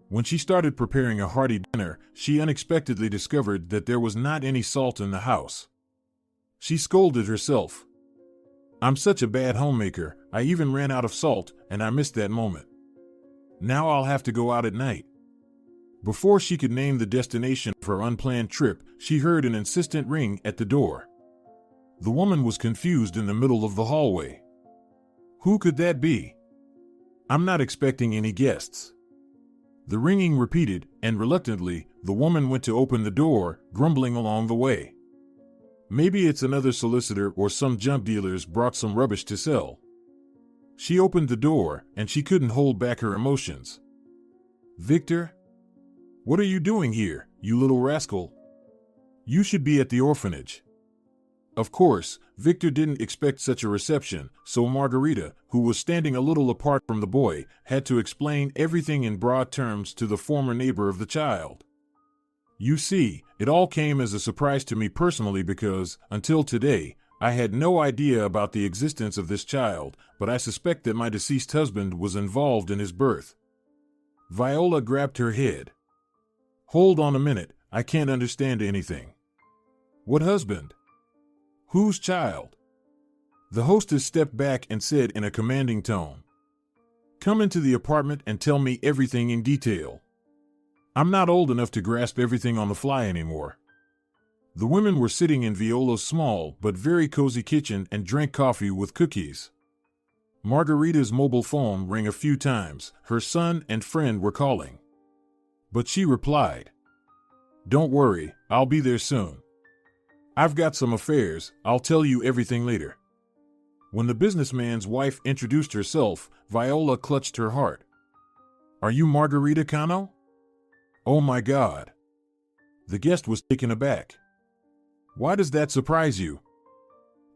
When she started preparing a hearty dinner, she unexpectedly discovered that there was not any salt in the house. She scolded herself. "I'm such a bad homemaker, I even ran out of salt, and I missed that moment. Now I'll have to go out at night." Before she could name the destination of her unplanned trip, she heard an insistent ring at the door. The woman was confused in the middle of the hallway. Who could that be? "I'm not expecting any guests." The ringing repeated, and reluctantly, the woman went to open the door, grumbling along the way. "Maybe it's another solicitor or some junk dealers brought some rubbish to sell." She opened the door, and she couldn't hold back her emotions. "Victor? What are you doing here, you little rascal? You should be at the orphanage." Of course, Victor didn't expect such a reception, so Margarita, who was standing a little apart from the boy, had to explain everything in broad terms to the former neighbor of the child. "You see, it all came as a surprise to me personally because, until today, I had no idea about the existence of this child, but I suspect that my deceased husband was involved in his birth. Viola grabbed her head. Hold on a minute, I can't understand anything. What husband? Whose child? The hostess stepped back and said in a commanding tone, "Come into the apartment and tell me everything in detail. I'm not old enough to grasp everything on the fly anymore." The women were sitting in Viola's small but very cozy kitchen and drank coffee with cookies. Margarita's mobile phone rang a few times. Her son and friend were calling. But she replied, "Don't worry, I'll be there soon. I've got some affairs, I'll tell you everything later." When the businessman's wife introduced herself, Viola clutched her heart. "Are you Margarita Cano?" "Oh my God." The guest was taken aback. "Why does that surprise you?"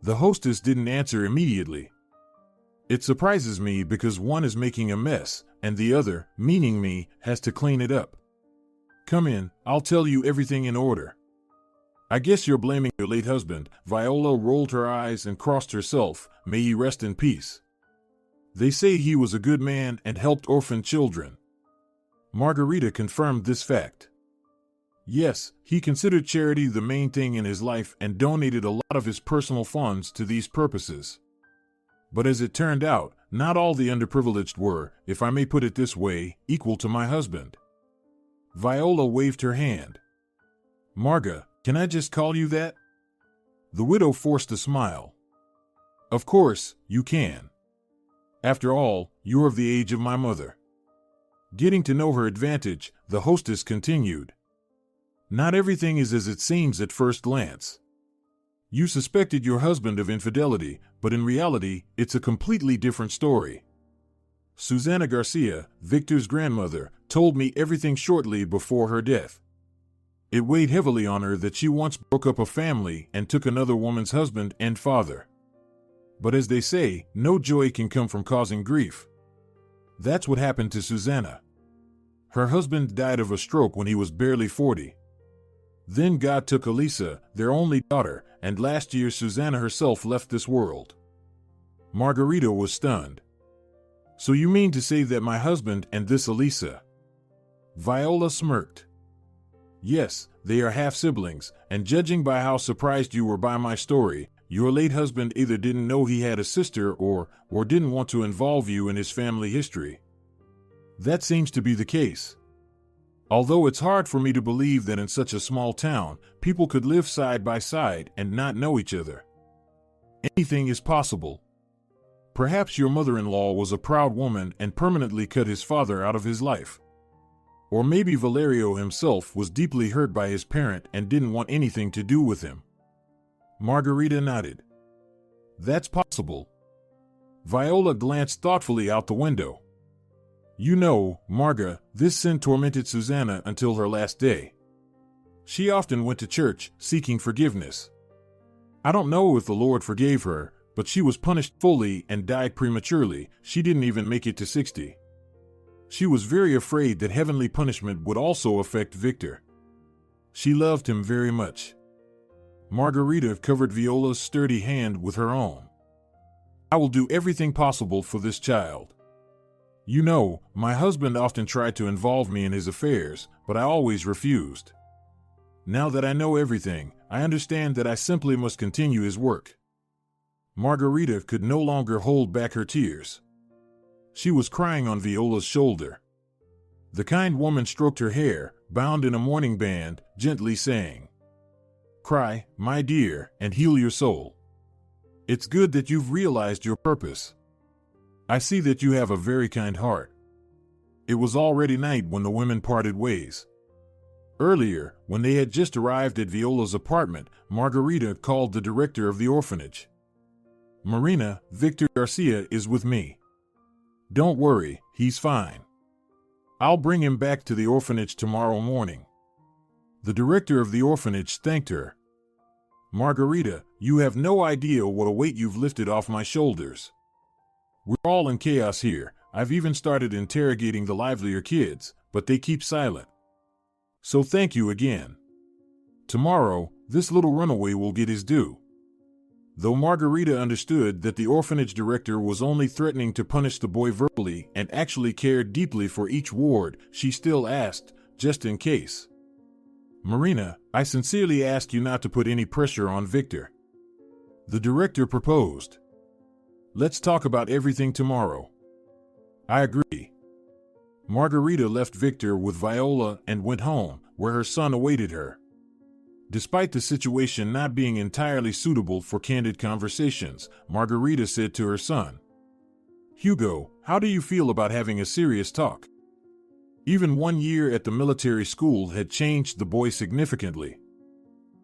The hostess didn't answer immediately. "It surprises me because one is making a mess, and the other, meaning me, has to clean it up. Come in, I'll tell you everything in order." "I guess you're blaming your late husband." Viola rolled her eyes and crossed herself. "May he rest in peace. They say he was a good man and helped orphan children." Margarita confirmed this fact. Yes, he considered charity the main thing in his life and donated a lot of his personal funds to these purposes. But as it turned out, not all the underprivileged were, if I may put it this way, equal to my husband. Viola waved her hand. "Marga, can I just call you that?" The widow forced a smile. "Of course, you can. After all, you're of the age of my mother." Getting to know her advantage, the hostess continued. "Not everything is as it seems at first glance. You suspected your husband of infidelity, but in reality, it's a completely different story. Susana Garcia, Victor's grandmother, told me everything shortly before her death. It weighed heavily on her that she once broke up a family and took another woman's husband and father. But as they say, no joy can come from causing grief. That's what happened to Susana. Her husband died of a stroke when he was barely 40. Then God took Elisa, their only daughter, and last year Susana herself left this world." Margarita was stunned. "So you mean to say that my husband and this Elisa?" Viola smirked. "Yes, they are half-siblings, and judging by how surprised you were by my story, your late husband either didn't know he had a sister or didn't want to involve you in his family history. That seems to be the case. Although it's hard for me to believe that in such a small town, people could live side by side and not know each other. Anything is possible. Perhaps your mother-in-law was a proud woman and permanently cut his father out of his life. Or maybe Valerio himself was deeply hurt by his parent and didn't want anything to do with him." Margarita nodded. "That's possible." Viola glanced thoughtfully out the window. "You know, Marga, this sin tormented Susana until her last day. She often went to church, seeking forgiveness. I don't know if the Lord forgave her, but she was punished fully and died prematurely. She didn't even make it to 60. She was very afraid that heavenly punishment would also affect Victor. She loved him very much." Margarita covered Viola's sturdy hand with her own. "I will do everything possible for this child. You know, my husband often tried to involve me in his affairs, but I always refused. Now that I know everything, I understand that I simply must continue his work." Margarita could no longer hold back her tears. She was crying on Viola's shoulder. The kind woman stroked her hair, bound in a mourning band, gently saying, "Cry, my dear, and heal your soul. It's good that you've realized your purpose. I see that you have a very kind heart." It was already night when the women parted ways. Earlier, when they had just arrived at Viola's apartment, Margarita called the director of the orphanage. "Marina, Victor Garcia is with me. Don't worry, he's fine. I'll bring him back to the orphanage tomorrow morning." The director of the orphanage thanked her. "Margarita, you have no idea what a weight you've lifted off my shoulders. We're all in chaos here. I've even started interrogating the livelier kids, but they keep silent. So thank you again. Tomorrow, this little runaway will get his due." Though Margarita understood that the orphanage director was only threatening to punish the boy verbally and actually cared deeply for each ward, she still asked, just in case. "Marina, I sincerely ask you not to put any pressure on Victor." The director proposed. "Let's talk about everything tomorrow." "I agree." Margarita left Victor with Viola and went home, where her son awaited her. Despite the situation not being entirely suitable for candid conversations, Margarita said to her son, "Hugo, how do you feel about having a serious talk?" Even 1 year at the military school had changed the boy significantly.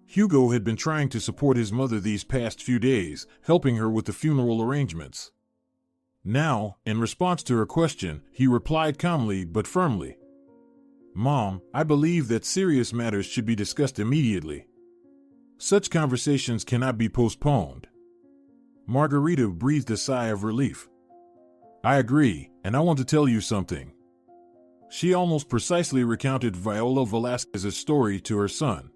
Hugo had been trying to support his mother these past few days, helping her with the funeral arrangements. Now, in response to her question, he replied calmly but firmly, "Mom, I believe that serious matters should be discussed immediately. Such conversations cannot be postponed." Margarita breathed a sigh of relief. "I agree, and I want to tell you something." She almost precisely recounted Viola Velasquez's story to her son.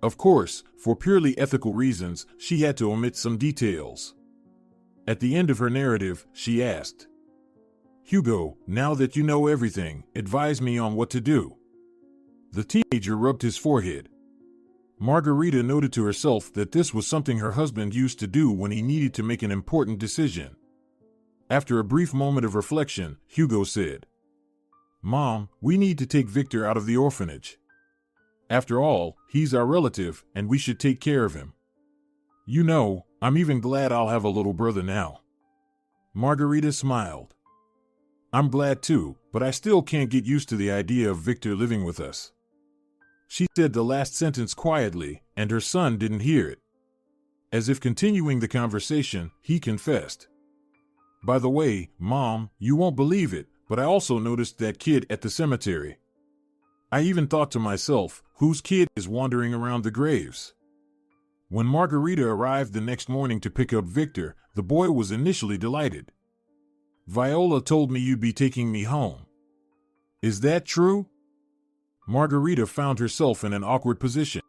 Of course, for purely ethical reasons, she had to omit some details. At the end of her narrative, she asked, "Hugo, now that you know everything, advise me on what to do." The teenager rubbed his forehead. Margarita noted to herself that this was something her husband used to do when he needed to make an important decision. After a brief moment of reflection, Hugo said, "Mom, we need to take Victor out of the orphanage. After all, he's our relative, and we should take care of him. You know, I'm even glad I'll have a little brother now." Margarita smiled. "I'm glad too, but I still can't get used to the idea of Victor living with us." She said the last sentence quietly, and her son didn't hear it. As if continuing the conversation, he confessed, "By the way, Mom, you won't believe it, but I also noticed that kid at the cemetery. I even thought to myself, whose kid is wandering around the graves?" When Margarita arrived the next morning to pick up Victor, the boy was initially delighted. "Viola told me you'd be taking me home. Is that true?" Margarita found herself in an awkward position.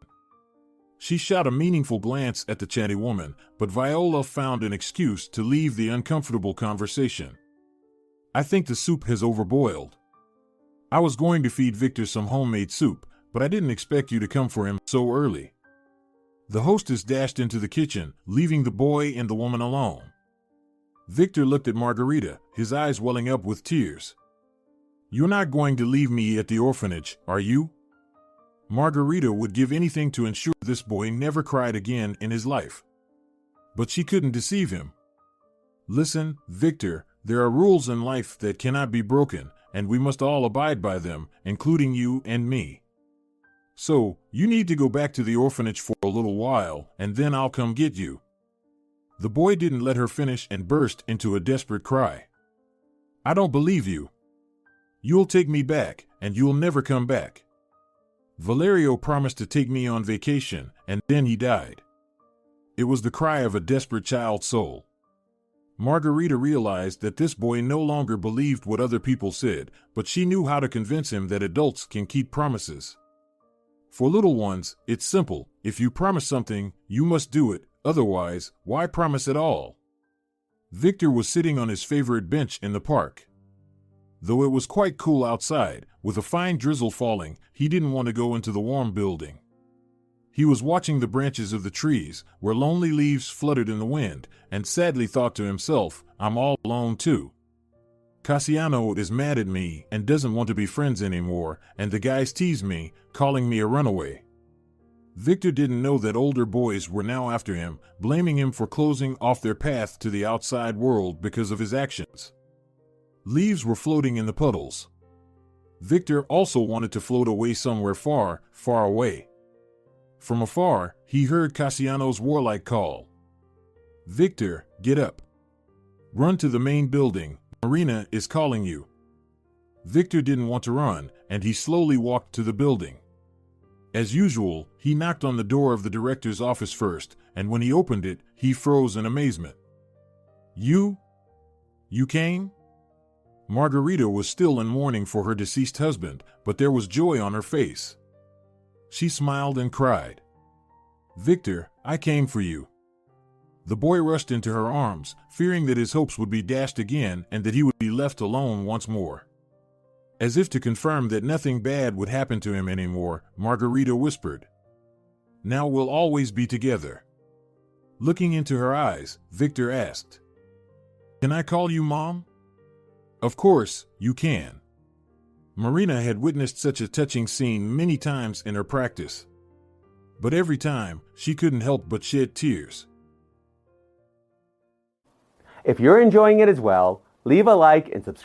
She shot a meaningful glance at the chatty woman, but Viola found an excuse to leave the uncomfortable conversation. "I think the soup has overboiled. I was going to feed Victor some homemade soup, but I didn't expect you to come for him so early." The hostess dashed into the kitchen, leaving the boy and the woman alone. Victor looked at Margarita, his eyes welling up with tears. "You're not going to leave me at the orphanage, are you?" Margarita would give anything to ensure this boy never cried again in his life. But she couldn't deceive him. "Listen, Victor, there are rules in life that cannot be broken, and we must all abide by them, including you and me. So, you need to go back to the orphanage for a little while, and then I'll come get you." The boy didn't let her finish and burst into a desperate cry. "I don't believe you. You'll take me back, and you'll never come back. Valerio promised to take me on vacation, and then he died." It was the cry of a desperate child's soul. Margarita realized that this boy no longer believed what other people said, but she knew how to convince him that adults can keep promises. For little ones, it's simple. If you promise something, you must do it. Otherwise, why promise at all? Victor was sitting on his favorite bench in the park. Though it was quite cool outside, with a fine drizzle falling, he didn't want to go into the warm building. He was watching the branches of the trees, where lonely leaves fluttered in the wind, and sadly thought to himself, "I'm all alone too. Cassiano is mad at me and doesn't want to be friends anymore, and the guys tease me, calling me a runaway." Victor didn't know that older boys were now after him, blaming him for closing off their path to the outside world because of his actions. Leaves were floating in the puddles. Victor also wanted to float away somewhere far, far away. From afar, he heard Cassiano's warlike call. "Victor, get up. Run to the main building. Marina is calling you." Victor didn't want to run, and he slowly walked to the building. As usual, he knocked on the door of the director's office first, and when he opened it, he froze in amazement. You came?" Margarita was still in mourning for her deceased husband, but there was joy on her face. She smiled and cried, "Victor, I came for you. The boy rushed into her arms, fearing that his hopes would be dashed again and that he would be left alone once more. As if to confirm that nothing bad would happen to him anymore, Margarita whispered, "Now we'll always be together." Looking into her eyes, Victor asked, "Can I call you Mom?" "Of course, you can." Marina had witnessed such a touching scene many times in her practice. But every time, she couldn't help but shed tears. If you're enjoying it as well, leave a like and subscribe.